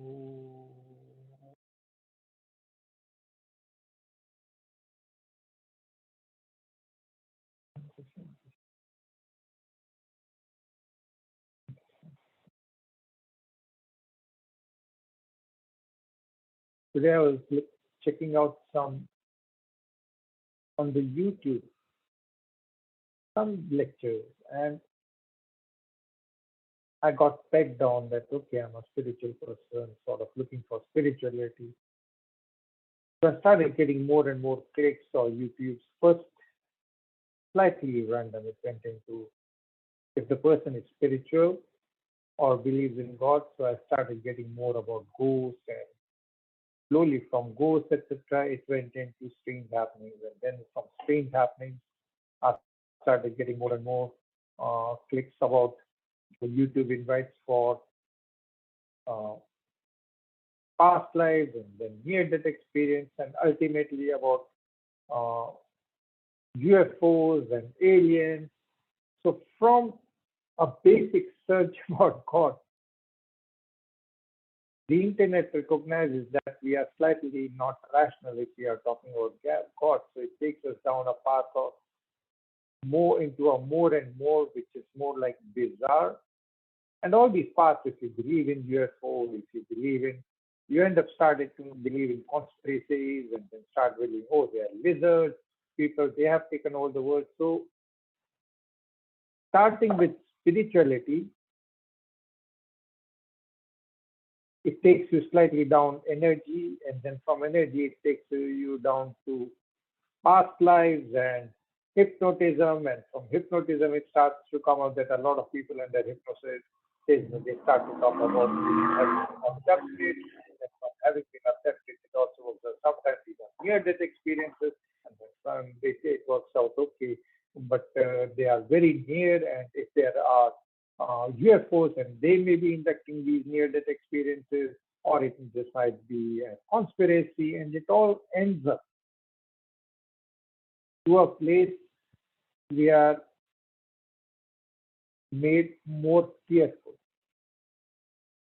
Oh, today I was checking out some on the YouTube, some lectures, and I got pegged on that, okay, I'm a spiritual person, sort of looking for spirituality. So I started getting more and more clicks on YouTube's first slightly random. It went into if the person is spiritual or believes in God. So I started getting more about ghosts, and slowly from ghosts, etc., it went into strange happenings. And then from strange happenings, I started getting more and more clicks about the YouTube invites for uh, past lives and then near death experience, and ultimately about uh, UFOs and aliens. So, from a basic search about God, the internet recognizes that we are slightly not rational if we are talking about God. So, it takes us down a path of more into a more and more, which is more like bizarre. And all these paths, if you believe in UFO, if you believe in, you end up starting to believe in conspiracies and then start believing, oh, they are lizards, people, they have taken all the world. So, starting with spirituality, it takes you slightly down energy, and then from energy, it takes you down to past lives and hypnotism. And from hypnotism, it starts to come out that a lot of people under hypnosis, they start to talk about having been abducted. And from having been abducted, it also works out. Sometimes these are near death experiences, and then they say it works out okay, but they are very near. And if there are UFOs, and they may be inducting these near death experiences, or it just might be a conspiracy, and it all ends up to a place we are made more fearful.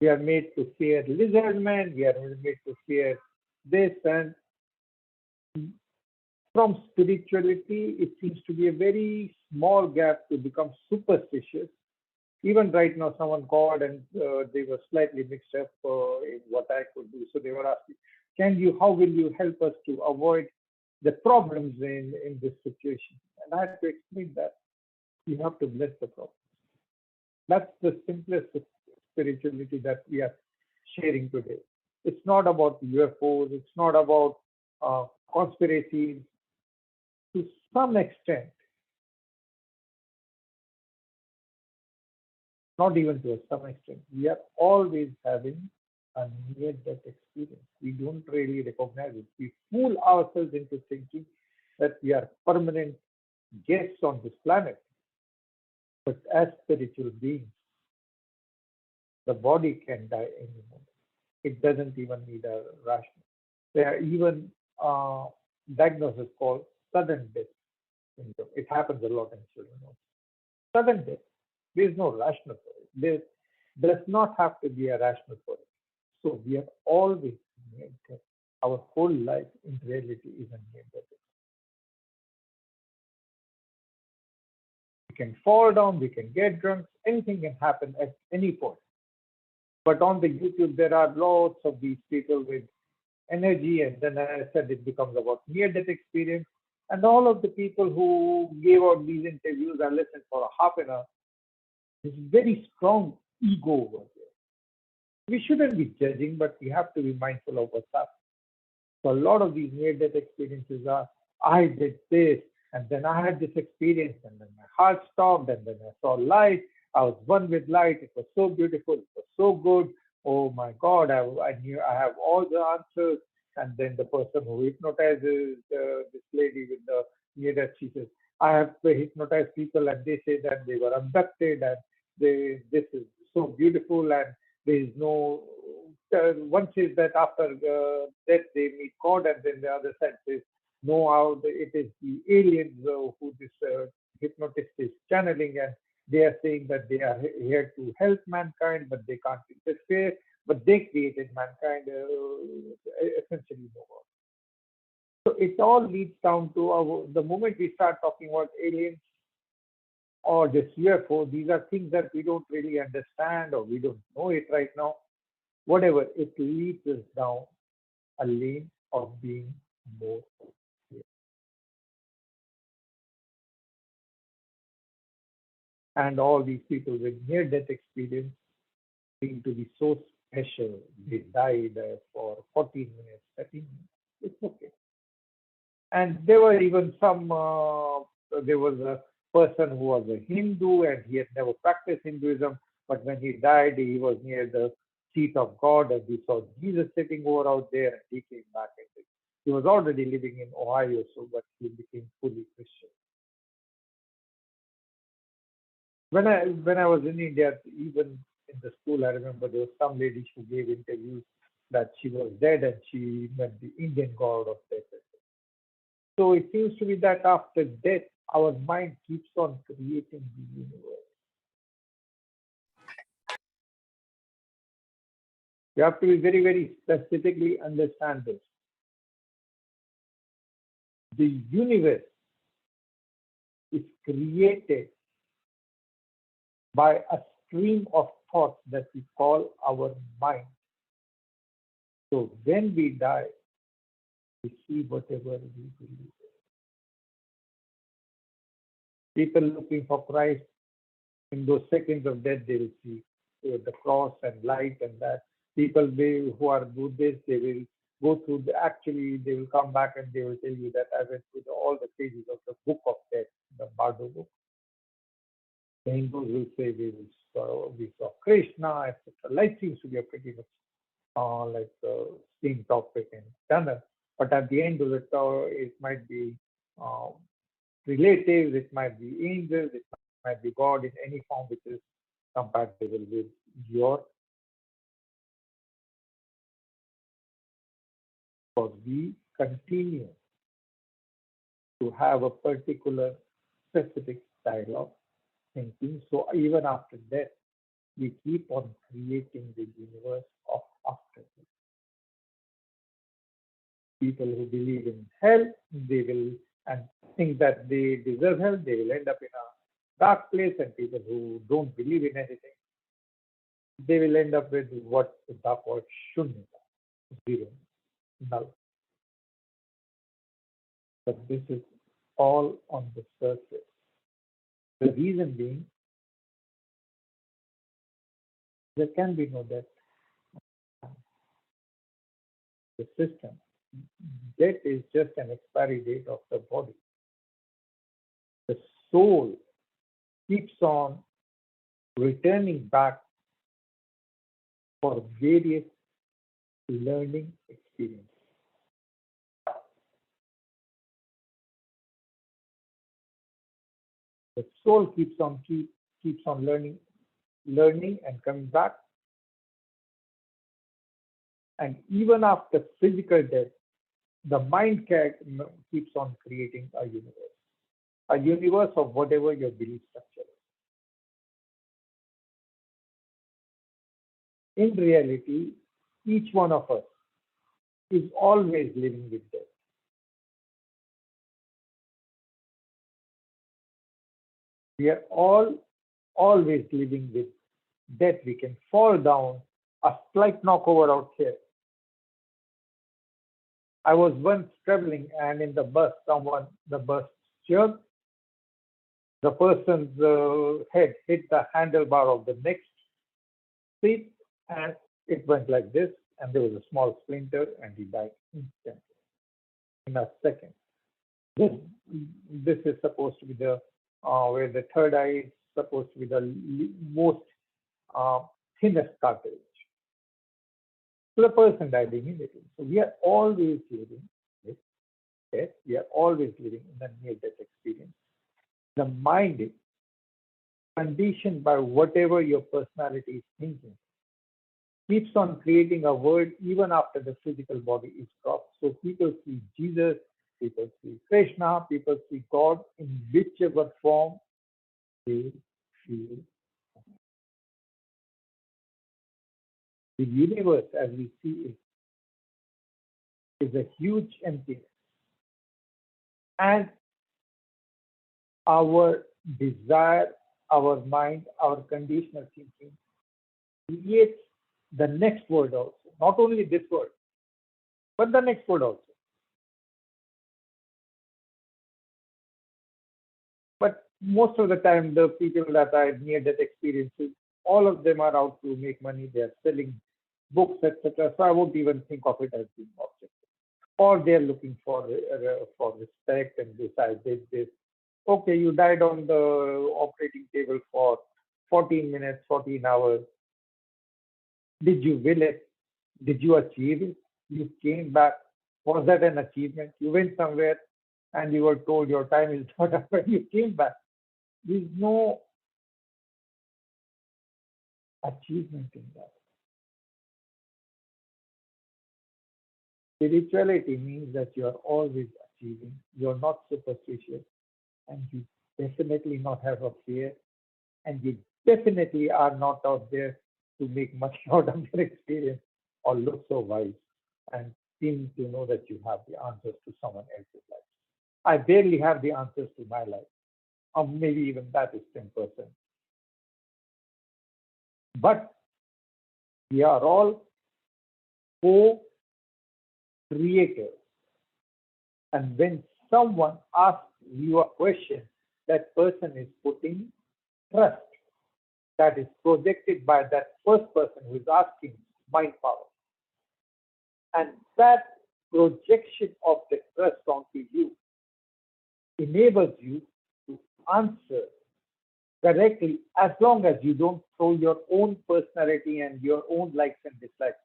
We are made to fear lizard men. We are made to fear this. And from spirituality, it seems to be a very small gap to become superstitious. Even right now, someone called and they were slightly mixed up in what I could do. So they were asking, how will you help us to avoid the problems in this situation? And I had to explain that you have to bless the problem. That's the simplest spirituality that we are sharing today. It's not about UFOs, it's not about conspiracies. To some extent, not even to some extent, we are always having a near death experience. We don't really recognize it. We fool ourselves into thinking that we are permanent guests on this planet. But as spiritual beings, the body can die any moment. It doesn't even need a rational. There are even diagnoses called sudden death syndrome. It happens a lot in children also. Sudden death, there is no rational for it. There does not have to be a rational for it. So we are always near death. Our whole life in reality is a near death. We can fall down, we can get drunk, anything can happen at any point. But on the YouTube, there are lots of these people with energy, and then as I said, it becomes about near death experience. And all of the people who gave out these interviews, I listened for a half an hour. There's very strong ego over there. We shouldn't be judging, but we have to be mindful of what's happening. So a lot of these near death experiences are, I did this, and then I had this experience, and then my heart stopped, and then I saw light. I was one with light. It was so beautiful. It was so good. Oh my God, I knew I have all the answers. And then the person who hypnotizes this lady with the near death, she says, I have hypnotized people, and they say that they were abducted, and this is so beautiful, and there is no one says that after death they meet God, and then the other side says no, how it is the aliens who this hypnotist is channeling, and they are saying that they are here to help mankind, but they can't interfere. but they created mankind, essentially no God. So it all leads down to the moment we start talking about aliens or this UFO, these are things that we don't really understand or we don't know it right now. Whatever, it leads us down a lane of being more clear. And all these people with near-death experience seem to be so special. They died for 14 minutes, 13 minutes. It's okay. And there were even there was a person who was a Hindu and he had never practiced Hinduism, but when he died, he was near the seat of God and he saw Jesus sitting over out there and he came back. And he was already living in Ohio, so but he became fully Christian. When I was in India, even in the school, I remember there was some lady who gave interviews that she was dead and she met the Indian god of death. So it seems to be that after death, our mind keeps on creating the universe. You have to be very, very specifically understand this. The universe is created by a stream of thoughts that we call our mind. So when we die, we see whatever we believe. People looking for Christ, in those seconds of death, they will see the cross and light and that. People who are Buddhists, they will go through actually, they will come back and they will tell you that I went through all the pages of the book of death, the Bardo book. The Hindus will say we saw Krishna, etc. Life seems to be a pretty much like same topic and tunnel. But at the end of the tower, it might be relatives, it might be angels, it might be God in any form which is compatible with your. Because we continue to have a particular specific style of thinking. So even after death, we keep on creating the universe of afterlife. People who believe in hell, they will and think that they deserve hell, they will end up in a dark place, and people who don't believe in anything, they will end up with what the dark word shunya, zero, null. But this is all on the surface. The reason being, there can be no death. The system. Death is just an expiry date of the body. The soul keeps on returning back for various learning experiences. The soul keeps on learning and coming back. And even after physical death, the mind keeps on creating a universe of whatever your belief structure is. In reality, each one of us is always living with death. We are all always living with death. We can fall down, a slight knockover out here. I was once traveling and in the bus, the bus jerked. The person's head hit the handlebar of the next seat and it went like this, and there was a small splinter and he died instantly, in a second. This is supposed to be the where the third eye is supposed to be the most thinnest cartilage. So the person died immediately. So we are always living with death. We are always living in a near-death experience. The mind is conditioned by whatever your personality is thinking, keeps on creating a world even after the physical body is dropped. So people see Jesus, people see Krishna, people see God in whichever form they feel. The universe as we see it is a huge emptiness. And our desire, our mind, our conditional thinking creates the next word also. Not only this word, but the next word also. But most of the time, the people that are near death experiences, all of them are out to make money. They are selling books, etc. So I won't even think of it as being objective. Or they're looking for respect, and this I did this. Okay, you died on the operating table for 14 minutes, 14 hours. Did you will it? Did you achieve it? You came back. Was that an achievement? You went somewhere and you were told your time is not up and you came back. There's no achievement in that. Spirituality means that you are always achieving. You're not superstitious, and you definitely not have a fear, and you definitely are not out there to make money out of your experience or look so wise and seem to know that you have the answers to someone else's life. I barely have the answers to my life, or maybe even that is 10%. But we are all co-creators. And when someone asks you a question, that person is putting trust that is projected by that first person who is asking mind power. And that projection of the trust onto you enables you to answer correctly as long as you don't throw your own personality and your own likes and dislikes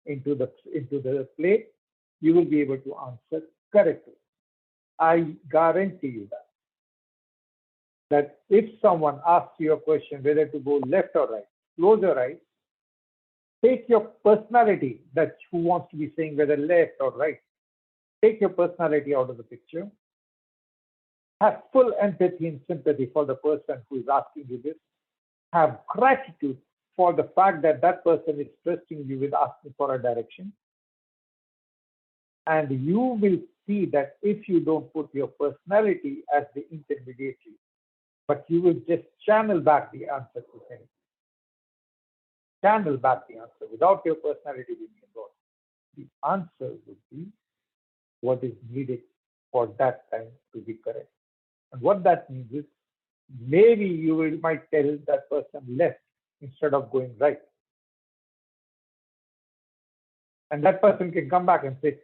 into the plate. You will be able to answer correctly. I guarantee you that if someone asks you a question whether to go left or right, close your eyes, take your personality, that who wants to be saying whether left or right, take your personality out of the picture, have full empathy and sympathy for the person who is asking you this, have gratitude for the fact that that person is trusting you with asking for a direction, and you will see that if you don't put your personality as the intermediary, but you will just channel back the answer to him, channel back the answer without your personality being involved, the answer would be what is needed for that time to be correct. And what that means is maybe might tell that person left instead of going right. And that person can come back and say,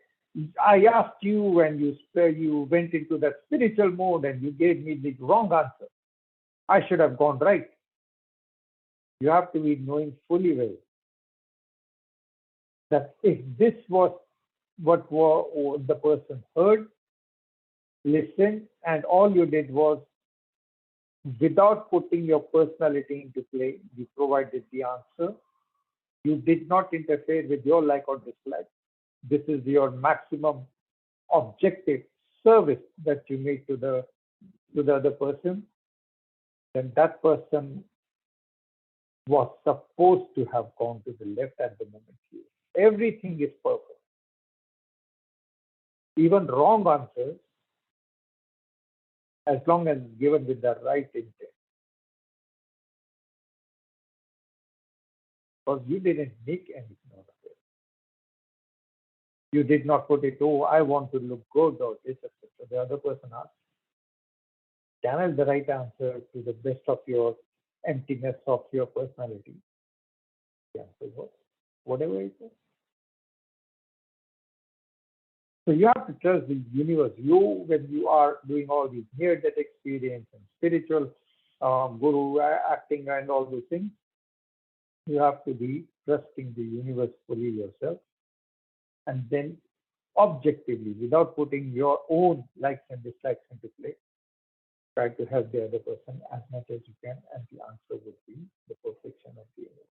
I asked you and you went into that spiritual mode and you gave me the wrong answer. I should have gone right. You have to be knowing fully well that if this was what the person heard, listened, and all you did was, without putting your personality into play, you provided the answer. You did not interfere with your like or dislike. This is your maximum objective service that you made to the other person. Then that person was supposed to have gone to the left at the moment. Everything is perfect. Even wrong answers, as long as given with the right intent. Because you didn't make anything out of it. You did not put it, oh, I want to look good or this, etc. The other person asked. Channel the right answer to the best of your emptiness of your personality. The answer was whatever it was. So you have to trust the universe. When you are doing all these near-death experience and spiritual guru acting and all those things, you have to be trusting the universe fully yourself, and then objectively, without putting your own likes and dislikes into play, try to help the other person as much as you can, and the answer would be the perfection of the universe.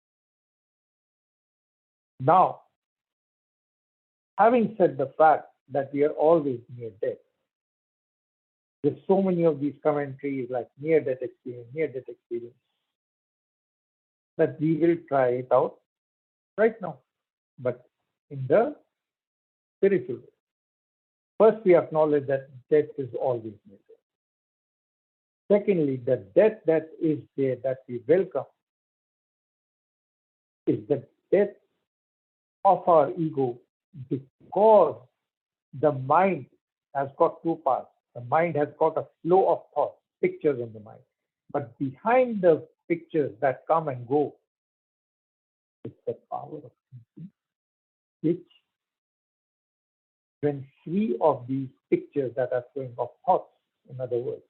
Now, having said the fact that we are always near death, there's so many of these commentaries like near-death experience, that we will try it out right now, but in the spiritual way. First, we acknowledge that death is always there. Secondly, the death that is there that we welcome is the death of our ego because the mind has got two parts. The mind has got a flow of thoughts, pictures in the mind. But behind the pictures that come and go is the power of thinking, which, when free of these pictures that are flowing of thoughts, in other words,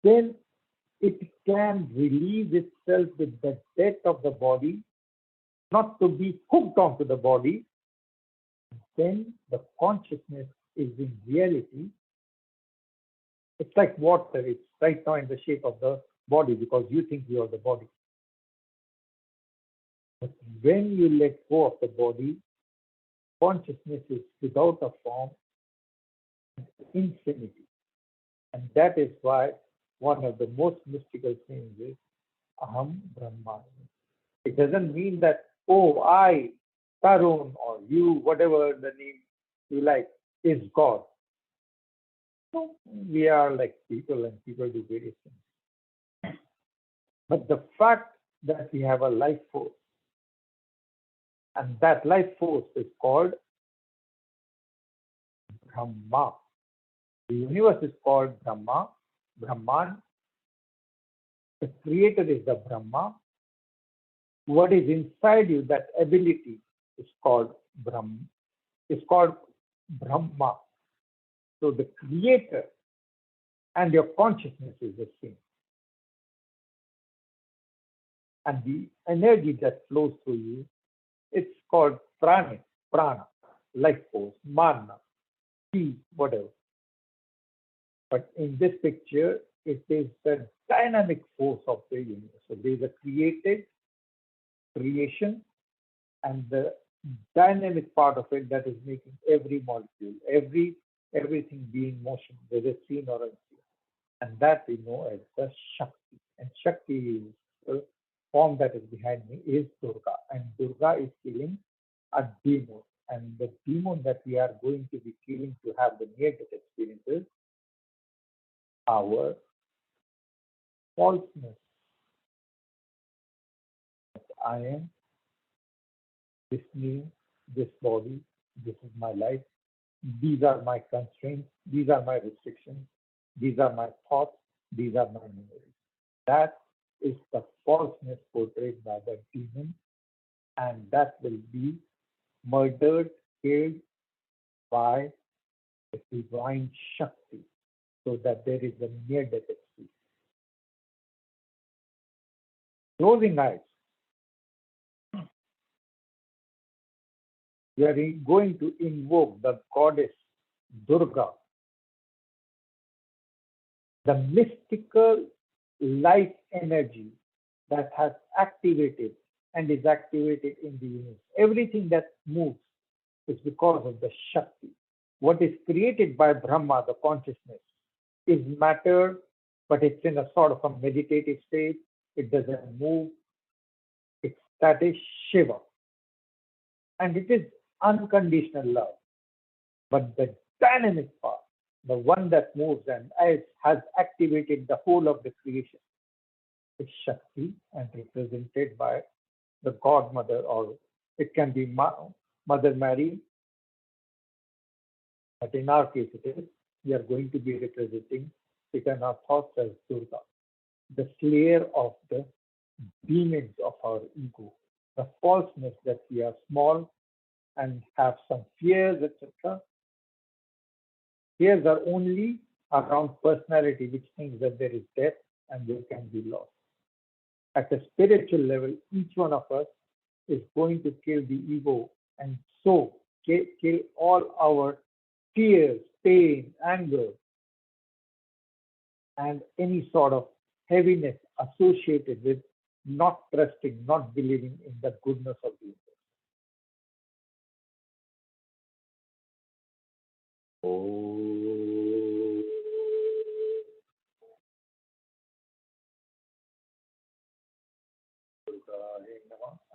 then it can release itself with the death of the body, not to be hooked onto the body. Then the consciousness is in reality, it's like water. It's right now in the shape of the body because you think you are the body. But when you let go of the body, consciousness is without a form, infinity. And that is why one of the most mystical things is Aham Brahmasmi. It doesn't mean that, oh, I, Tarun, or you, whatever the name you like, is God. No, we are like people and people do various things. But the fact that we have a life force, and that life force is called Brahma. The universe is called Brahma, Brahman. The creator is the Brahma. What is inside you, that ability, is called Brahma. It's called Brahma. So the creator and your consciousness is the same. And the energy that flows through you, it's called prana, life force, mana, chi, whatever. But in this picture, it is the dynamic force of the universe. So there is a creation, and the dynamic part of it that is making every molecule, everything be in motion, whether seen or unseen. And that we know as the Shakti. And Shakti is the form that is behind me is Durga. And Durga is killing a demon. And the demon that we are going to be killing to have the near-death experiences, our falseness. I am this me, this body, this is my life. These are my constraints, these are my restrictions, these are my thoughts, these are my memories. That is the falseness portrayed by the demon, and that will be murdered, killed by the divine Shakti, so that there is a near-death experience. Closing eyes, we are going to invoke the goddess Durga, the mystical life energy that has activated and is activated in the universe. Everything that moves is because of the Shakti. What is created by Brahma, the consciousness, is matter, but it's in a sort of a meditative state. It doesn't move. That is Shiva. And it is unconditional love. But the dynamic part, the one that moves and has activated the whole of the creation, is Shakti, and represented by the Godmother, or it can be Mother Mary. But in our case, it is, we are going to be representing it in our thoughts as Durga, the slayer of the demons of our ego, the falseness that we are small and have some fears, etc. Fears are only around personality, which thinks that there is death and there can be loss. At a spiritual level, each one of us is going to kill the ego and so kill all our fears, pain, anger, and any sort of heaviness associated with not trusting, not believing in the goodness of the universe.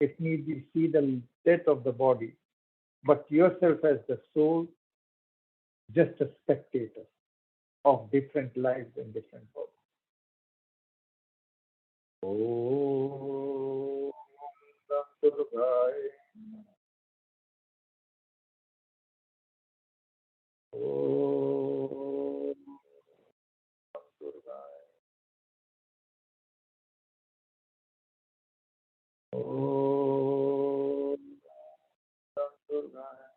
if need be, see the death of the body, but yourself as the soul, just a spectator of different lives and different bodies. Om Nam Durgaya. Om Nam Durgaya. Om Nam Durgaya.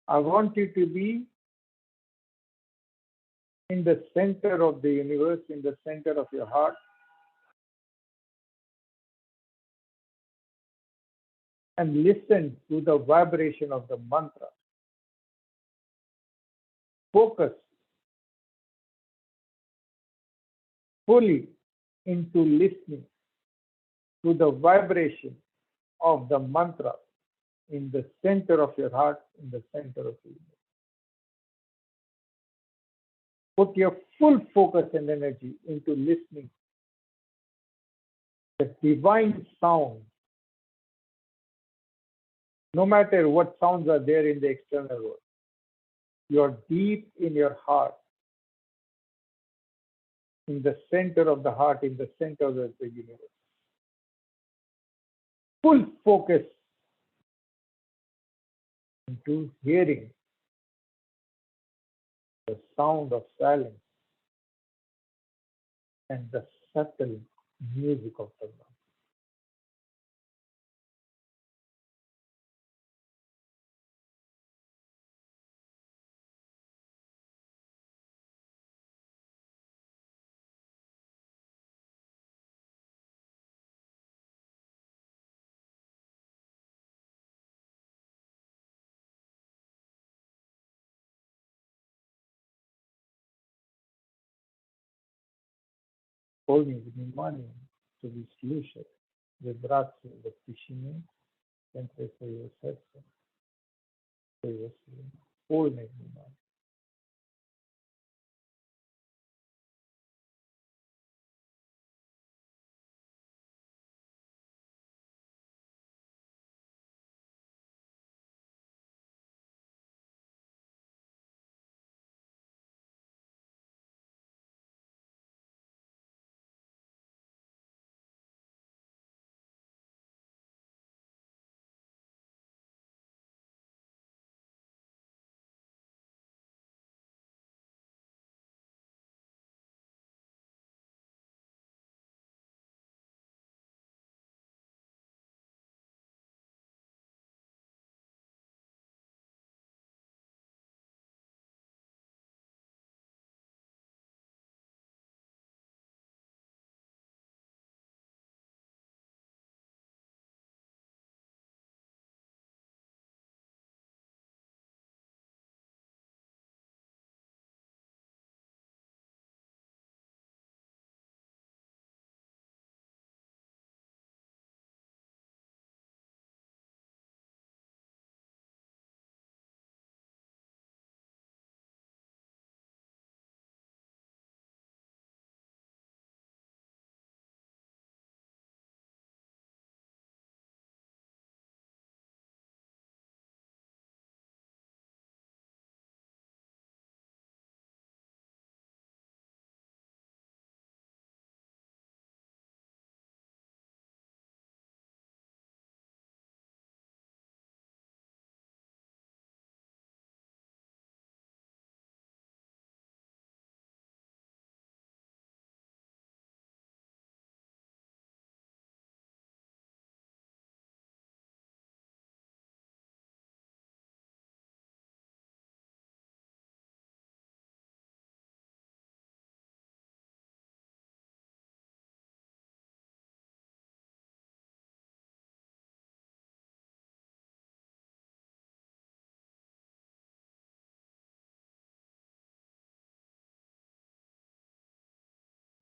I want you to be in the center of the universe, in the center of your heart, and listen to the vibration of the mantra. Focus fully into listening to the vibration of the mantra in the center of your heart, in the center of your universe. Put your full focus and energy into listening the divine sound, no matter what sounds are there in the external world. You're deep in your heart, in the center of the heart, in the center of the universe. Full focus into hearing the sound of silence and the subtle music of the sound. Полное внимание to be слушать вибрации в тишине в центре своего сердца, своего силы. Полное внимание.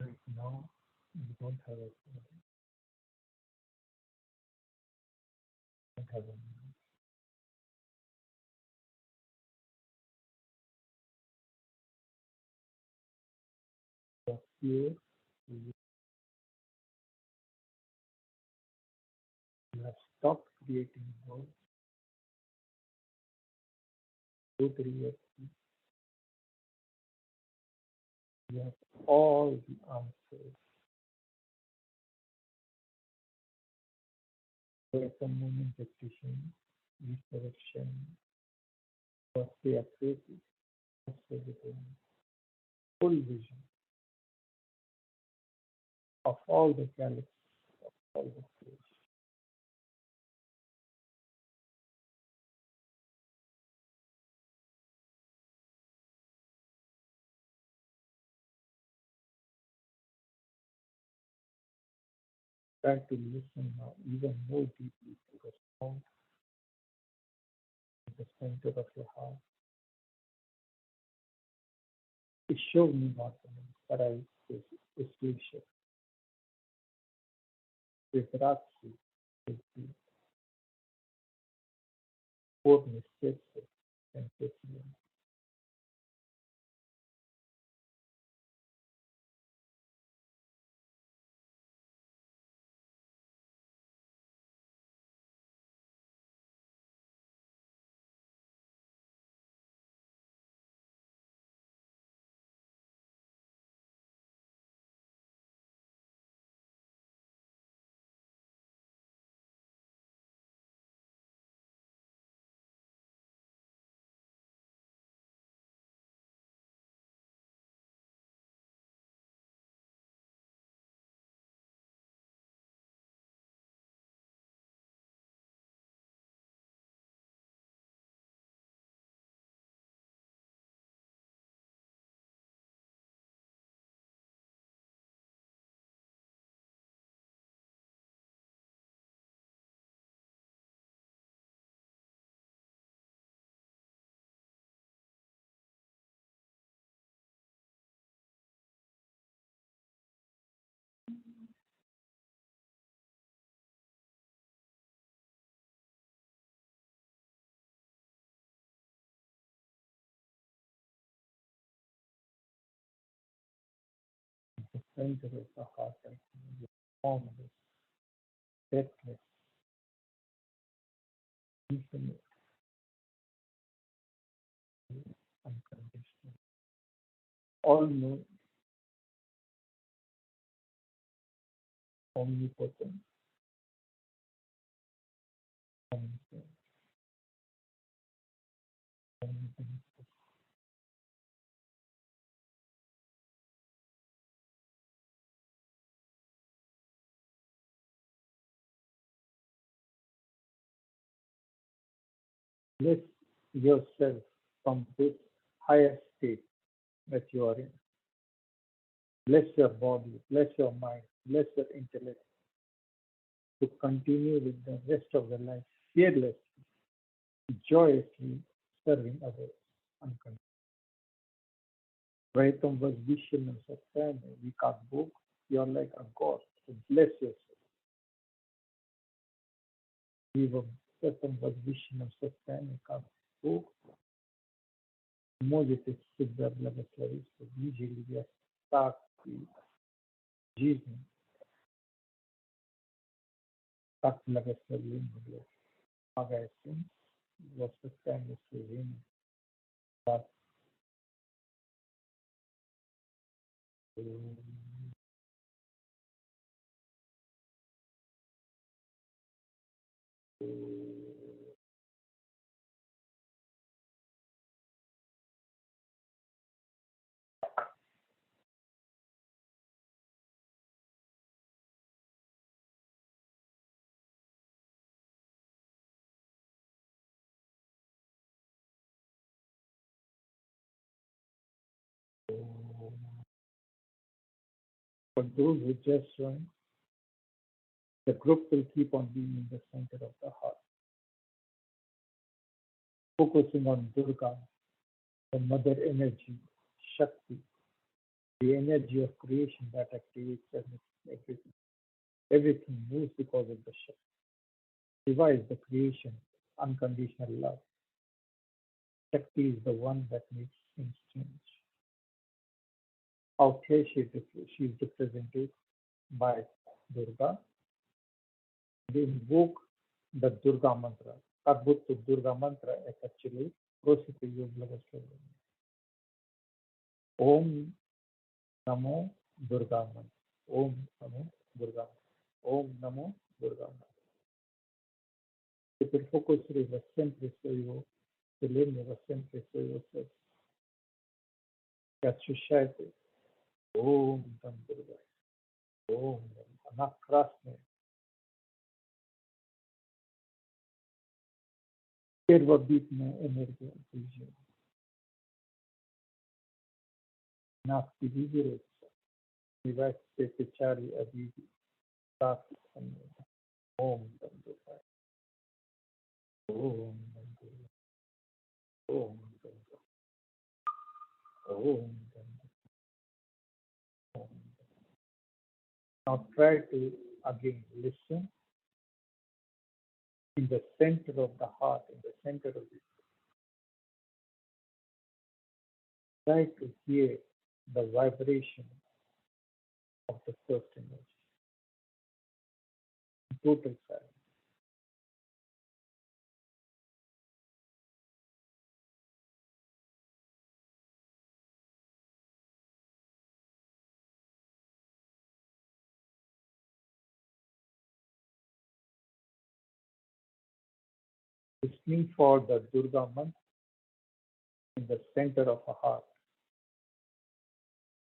Right now, you don't have don't have a fear. creating worlds, truth, reality. You have all the answers. There's a moment of decision, resurrection, what they are created, everything, full vision of all the galaxies, of all the creation. Try to listen now even more deeply to the sound at the center of your heart. ईश्वरनी वासना पराई विश्लेषक विपराक्षी विधि पूर्ण निश्चित से संकेतियों the center of the heart and the formless, deathless, infinite, unconditional, all knowing, omnipotent, omniscient, omnibeneficent. Bless yourself from this higher state that you are in. Bless your body, bless your mind, bless your intellect to continue with the rest of the life fearlessly, joyously serving others unconditionally. Praetam was Vishnam Satyam, we can't book, you're like a god, so bless yourself. Vivam Satyam was Vishnam Satyam, we can't book, можете себя благословить, чтобы видели я так и жизнь, так благословен был. Помогая сын, во состоянии служения, так, for those who just joined, the group will keep on being in the center of the heart, focusing on Durga, the mother energy, Shakti, the energy of creation that activates everything. Everything moves because of the Shakti. Shiva is the creation, unconditional love. Shakti is the one that makes things change. Out here, she is represented by Durga. They invoke the Durga mantra. Adbhut Durga mantra is actually Rosity Yoga. Om Namo Durga mantra. Om Namo Durga. Om Namo Durga. Se per poco scrive sempre io, se lei mi va sempre io stesso. Качушайте. Om Nam Durga. Om Nam. Она красная. Первобитная энергия движения. Нас активируется. Приводит все печали, обиды, страхи, сомнения. Om Nam Durga. Om Nam Durga. Om Nam Durga. Om Nam Durga. Now try to again listen in the center of the heart, in the center of the try to hear the vibration of the first energy. Total silence. Listening for the Durga mantra in the center of a heart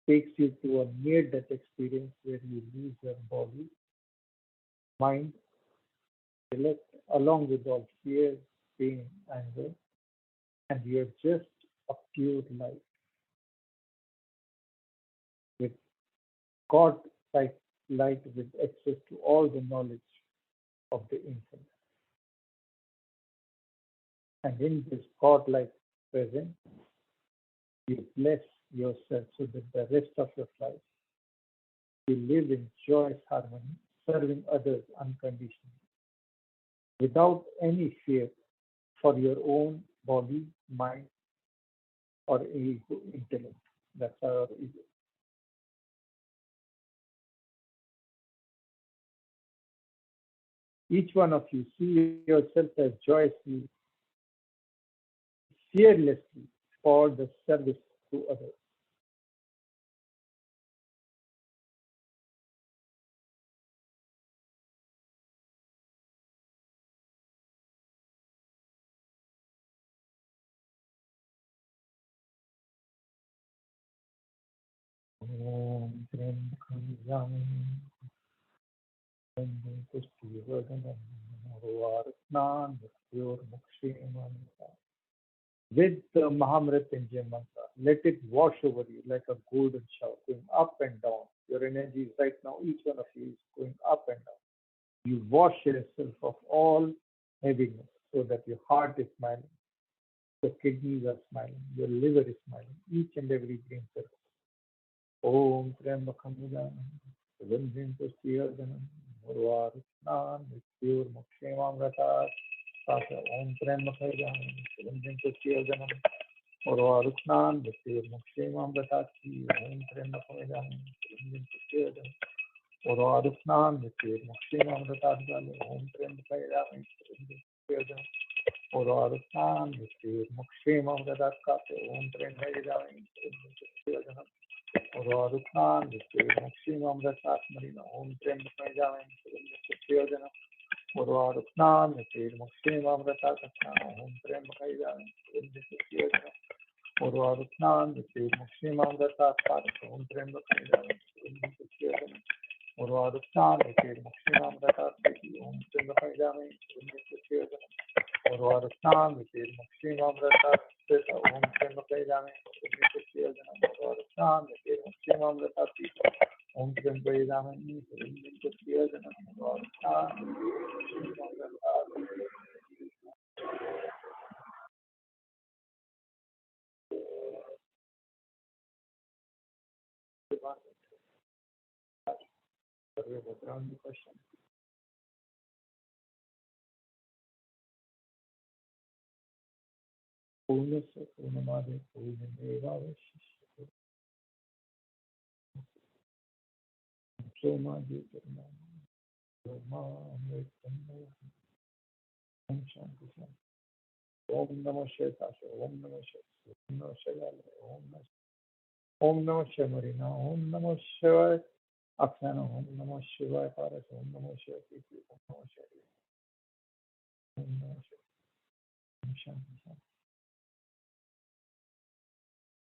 takes you to a near-death experience where you lose your body, mind, intellect, along with all fear, pain, anger, and you're just a pure light with God-like light with access to all the knowledge of the infinite. And in this God-like presence, you bless yourself so that the rest of your life you live in joyous harmony, serving others unconditionally, without any fear for your own body, mind, or ego, intellect. That's our ego. Each one of you see yourself as joyously, fearlessly for the service to others. Om Trembakam Yamini Pustivadanam Vartnan Mukshimanta. With the Mahamrityunjay mantra, let it wash over you like a golden shower, going up and down. Your energy is right now, each one of you is going up and down. You wash yourself of all heaviness so that your heart is smiling, your kidneys are smiling, your liver is smiling, each and every brain cell. Om Trembakam Yamini Pustivadanam Vartnan Mukshimanta. Om Trembakam Yamini Pustivadanam Vartnan Mukshimanta. Om Trembakam Yamini Pustivadanam Vartnan Mukshimanta. Om Trembakam Yamini Pustivadanam Vartnan Mukshimanta. Om Trembakam Yamini Pustivadanam Vartnan Mukshimanta. Om Trembakam Yamini Pustivadanam Vartnan Mukshimanta. Om Trembakam Yamini Pustivadanam Vartnan Mukshimanta. Om Trembakam Yamini Pustivadanam Vartnan Mukshimanta. Om Trembakam Yamini Pustivadanam Vartnan Mukshimanta. Om Trembakam Yamini Pustivadanam Vartnan Mukshimanta. Om Trembakam Yamini Pustivadanam Vartnan question. पूर्णस्य पूर्णमादाय पूर्णमेवावशिष्यते ॐ Om Shanti Shanti. Om Namah Shivaya Sasha. Om Namah Shivaya. Om Namah Shivaya. Om Namah Shivaya Marina. Om Namah Shivaya Aksana. Om Namah Shivaya Paras. Om Namah Shivaya Priti. Om Namah Shivaya. Om Namah Shivaya. Om Shanti Shanti.